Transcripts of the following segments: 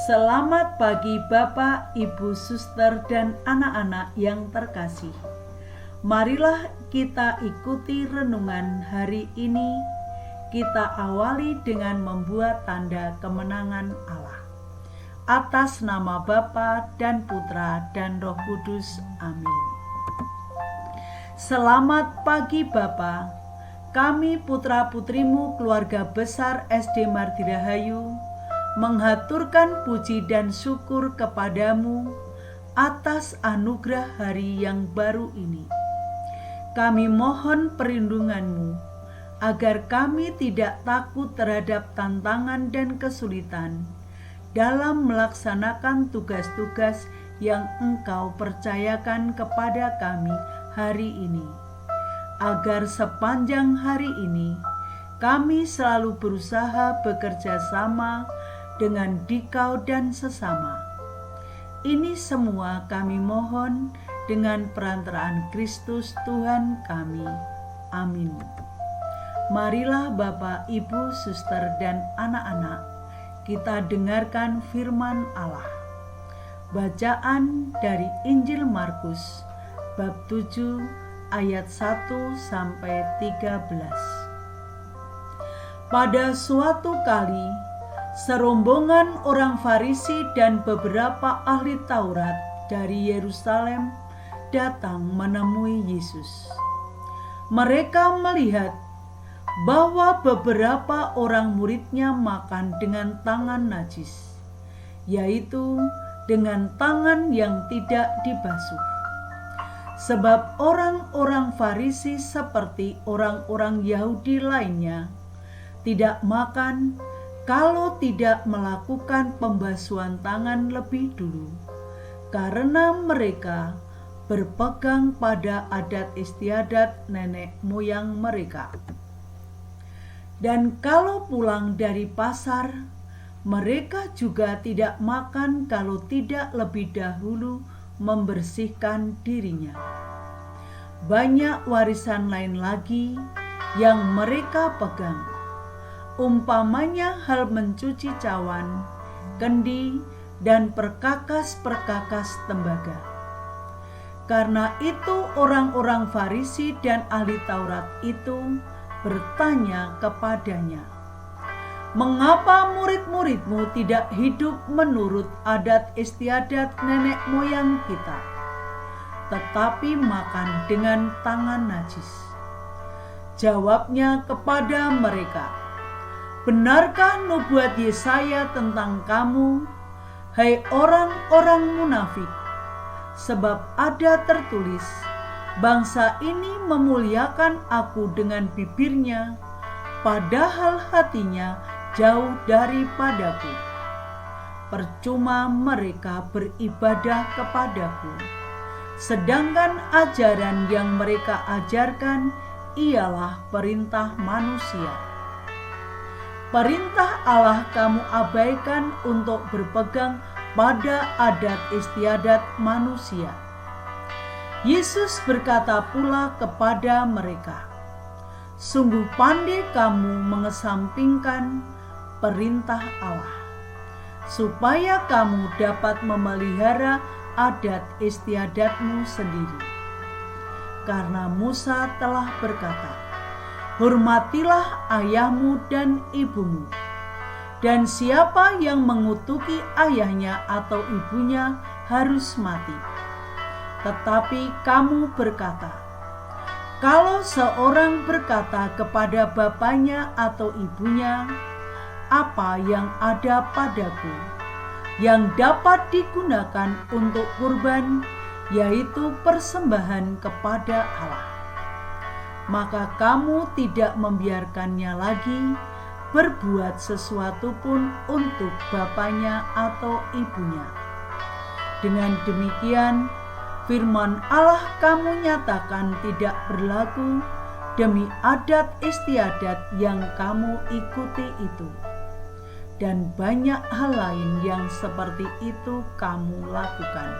Selamat pagi Bapak, Ibu, Suster, dan anak-anak yang terkasih. Marilah kita ikuti renungan hari ini. Kita awali dengan membuat tanda kemenangan Allah. Atas nama Bapa dan Putra dan Roh Kudus. Amin. Selamat pagi Bapa. Kami putra-putrimu keluarga besar SD Mardirahayu menghaturkan puji dan syukur kepadamu atas anugerah hari yang baru ini. Kami mohon perlindunganmu agar kami tidak takut terhadap tantangan dan kesulitan dalam melaksanakan tugas-tugas yang Engkau percayakan kepada kami hari ini. Agar sepanjang hari ini kami selalu berusaha bekerja sama dengan dikau dan sesama. Ini semua kami mohon dengan perantaraan Kristus Tuhan kami. Amin. Marilah Bapak, Ibu, Suster, dan anak-anak, kita dengarkan firman Allah. Bacaan dari Injil Markus bab 7 ayat 1 sampai 13. Pada suatu kali serombongan orang Farisi dan beberapa ahli Taurat dari Yerusalem datang menemui Yesus. Mereka melihat bahwa beberapa orang muridnya makan dengan tangan najis, yaitu dengan tangan yang tidak dibasuh. Sebab orang-orang Farisi seperti orang-orang Yahudi lainnya tidak makan kalau tidak melakukan pembasuhan tangan lebih dulu, karena mereka berpegang pada adat istiadat nenek moyang mereka. Dan kalau pulang dari pasar, mereka juga tidak makan kalau tidak lebih dahulu membersihkan dirinya. Banyak warisan lain lagi yang mereka pegang, umpamanya hal mencuci cawan, kendi, dan perkakas-perkakas tembaga. Karena itu orang-orang Farisi dan ahli Taurat itu bertanya kepadanya, "Mengapa murid-muridmu tidak hidup menurut adat istiadat nenek moyang kita, tetapi makan dengan tangan najis?" Jawabnya kepada mereka, "Benarkah nubuat Yesaya tentang kamu, hai orang-orang munafik? Sebab ada tertulis, bangsa ini memuliakan aku dengan bibirnya, padahal hatinya jauh daripadaku. Percuma mereka beribadah kepadaku, sedangkan ajaran yang mereka ajarkan ialah perintah manusia. Perintah Allah kamu abaikan untuk berpegang pada adat istiadat manusia." Yesus berkata pula kepada mereka, "Sungguh pandai kamu mengesampingkan perintah Allah, supaya kamu dapat memelihara adat istiadatmu sendiri. Karena Musa telah berkata, 'Hormatilah ayahmu dan ibumu,' dan siapa yang mengutuki ayahnya atau ibunya harus mati. Tetapi kamu berkata, kalau seorang berkata kepada bapaknya atau ibunya, 'Apa yang ada padaku, yang dapat digunakan untuk kurban, yaitu persembahan kepada Allah,' maka kamu tidak membiarkannya lagi berbuat sesuatu pun untuk bapaknya atau ibunya. Dengan demikian, firman Allah kamu nyatakan tidak berlaku demi adat istiadat yang kamu ikuti itu. Dan banyak hal lain yang seperti itu kamu lakukan."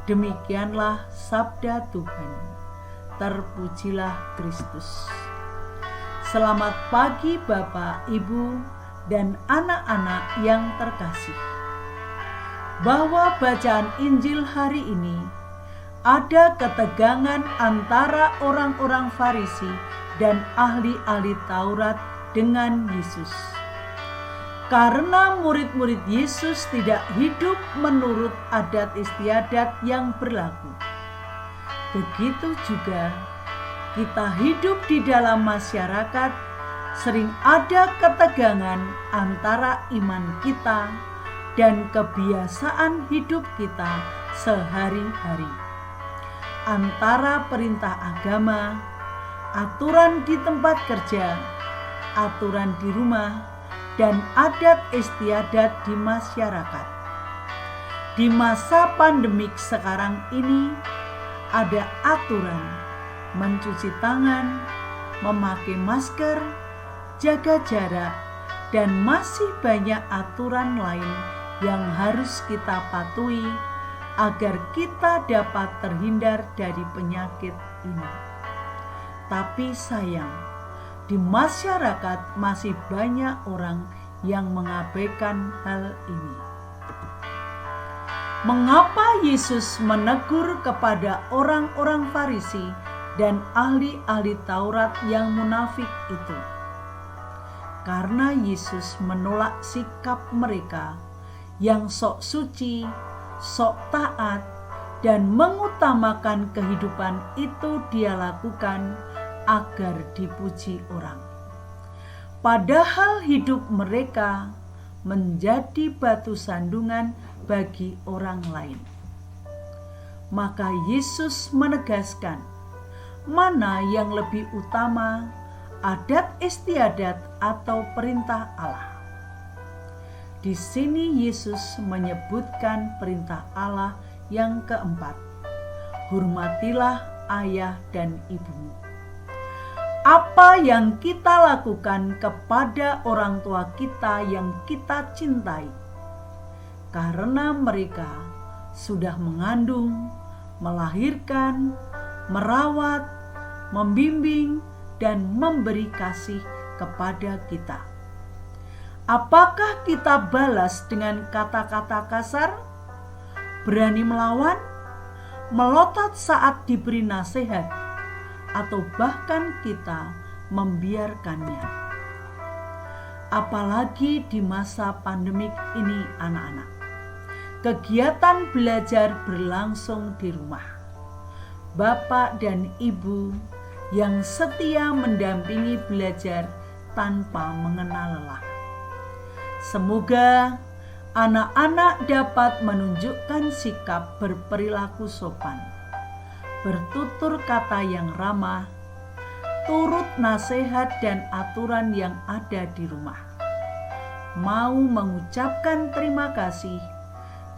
Demikianlah sabda Tuhan. Terpujilah Kristus. Selamat pagi Bapak, Ibu, dan anak-anak yang terkasih. bahwa bacaan Injil hari ini ada ketegangan antara orang-orang Farisi dan ahli-ahli Taurat dengan Yesus. Karena murid-murid Yesus tidak hidup menurut adat istiadat yang berlaku. Begitu juga kita hidup di dalam masyarakat, sering ada ketegangan antara iman kita dan kebiasaan hidup kita sehari-hari. Antara perintah agama, aturan di tempat kerja, aturan di rumah, dan adat istiadat di masyarakat. Di masa pandemik sekarang ini, ada aturan mencuci tangan, memakai masker, jaga jarak, dan masih banyak aturan lain yang harus kita patuhi agar kita dapat terhindar dari penyakit ini. Tapi sayang, di masyarakat masih banyak orang yang mengabaikan hal ini. Mengapa Yesus menegur kepada orang-orang Farisi dan ahli-ahli Taurat yang munafik itu? Karena Yesus menolak sikap mereka yang sok suci, sok taat, dan mengutamakan kehidupan itu Dia lakukan agar dipuji orang. Padahal hidup mereka menjadi batu sandungan bagi orang lain. Maka Yesus menegaskan mana yang lebih utama, adat istiadat atau perintah Allah. Di sini Yesus menyebutkan perintah Allah yang keempat. Hormatilah ayah dan ibumu. Apa yang kita lakukan kepada orang tua kita yang kita cintai, karena mereka sudah mengandung, melahirkan, merawat, membimbing, dan memberi kasih kepada kita. Apakah kita balas dengan kata-kata kasar, berani melawan, melotot saat diberi nasihat, atau bahkan kita membiarkannya? Apalagi di masa pandemik ini, anak-anak, kegiatan belajar berlangsung di rumah. Bapak dan ibu yang setia mendampingi belajar tanpa mengenal lelah. Semoga anak-anak dapat menunjukkan sikap berperilaku sopan, bertutur kata yang ramah, turut nasihat dan aturan yang ada di rumah, mau mengucapkan terima kasih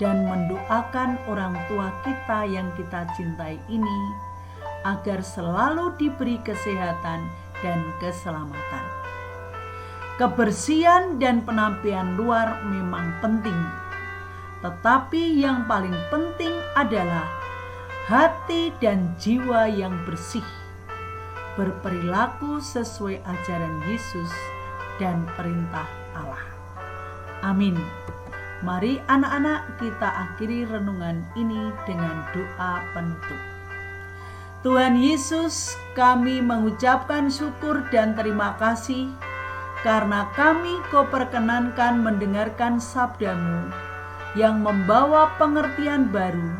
dan mendoakan orang tua kita yang kita cintai ini agar selalu diberi kesehatan dan keselamatan. Kebersihan dan penampilan luar memang penting, tetapi yang paling penting adalah hati dan jiwa yang bersih, berperilaku sesuai ajaran Yesus dan perintah Allah. Amin. Mari anak-anak, kita akhiri renungan ini dengan doa penutup. Tuhan Yesus, kami mengucapkan syukur dan terima kasih karena kami Kau perkenankan mendengarkan sabda-Mu yang membawa pengertian baru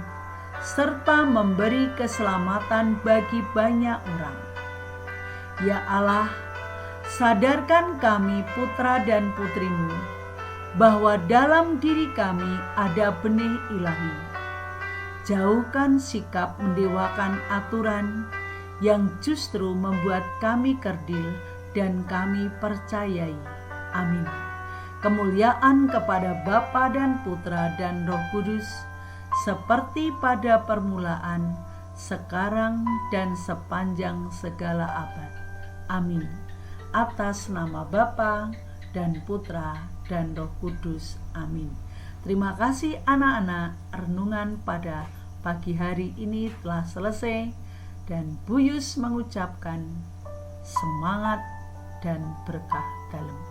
serta memberi keselamatan bagi banyak orang. Ya Allah, sadarkan kami putra dan putri-Mu bahwa dalam diri kami ada benih ilahi. Jauhkan sikap mendewakan aturan yang justru membuat kami kerdil dan kami percayai. Amin. Kemuliaan kepada Bapa dan Putra dan Roh Kudus, seperti pada permulaan, sekarang, dan sepanjang segala abad. Amin. Atas nama Bapa dan Putra dan Roh Kudus. Amin. Terima kasih anak-anak, renungan pada pagi hari ini telah selesai dan Buyus mengucapkan semangat dan berkah dalam